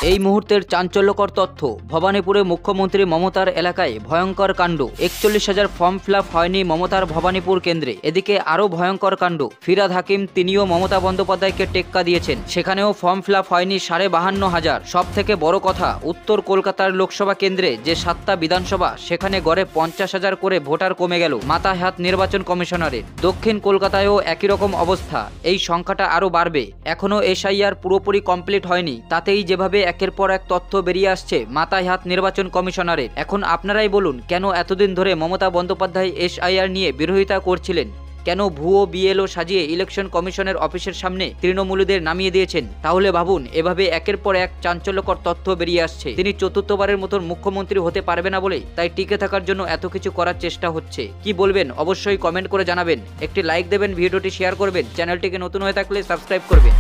এই মুহূর্তের চাঞ্চল্যকর তথ্য, ভবানীপুরে মুখ্যমন্ত্রী মমতার এলাকায় ভয়ঙ্কর কাণ্ড। 41,000 ফর্ম ফিল আপ হয়নি মমতার ভবানীপুর কেন্দ্রে। এদিকে আরও ভয়ঙ্কর কাণ্ড, ফিরহাদ হাকিম তিনিও মমতা বন্দ্যোপাধ্যায়কে টেক্কা দিয়েছেন, সেখানেও ফর্ম ফিল আপ হয়নি 52,500। সব থেকে বড় কথা, উত্তর কলকাতার লোকসভা কেন্দ্রে যে 7টা বিধানসভা, সেখানে গড়ে 50,000 করে ভোটার কমে গেল মাথায় হাত নির্বাচন কমিশনারের। দক্ষিণ কলকাতায়ও একই রকম অবস্থা, এই সংখ্যাটা আরও বাড়বে। এখনও SIR পুরোপুরি কমপ্লিট হয়নি, তাতেই যেভাবে একের পর এক তথ্য বেরিয়ে আসছে মাথায় হাত নির্বাচন কমিশনারের। এখন আপনারাই বলুন, কেন এতদিন ধরে মমতা বন্দ্যোপাধ্যায় SIR নিয়ে বিরোধিতা করছিলেন? কেন ভুয়ো BLO সাজিয়ে ইলেকশন কমিশনের অফিসের সামনে তৃণমূলীদের নামিয়ে দিয়েছেন? তাহলে ভাবুন, এভাবে একের পর এক চাঞ্চল্যকর তথ্য বেরিয়ে আসছে। তিনি চতুর্থবারের মতন মুখ্যমন্ত্রী হতে পারবে না বলে তাই টিকে থাকার জন্য এত কিছু করার চেষ্টা হচ্ছে। কি বলবেন অবশ্যই কমেন্ট করে জানাবেন। একটি লাইক দেবেন, ভিডিওটি শেয়ার করবেন, চ্যানেলটিকে নতুন হয়ে থাকলে সাবস্ক্রাইব করবেন।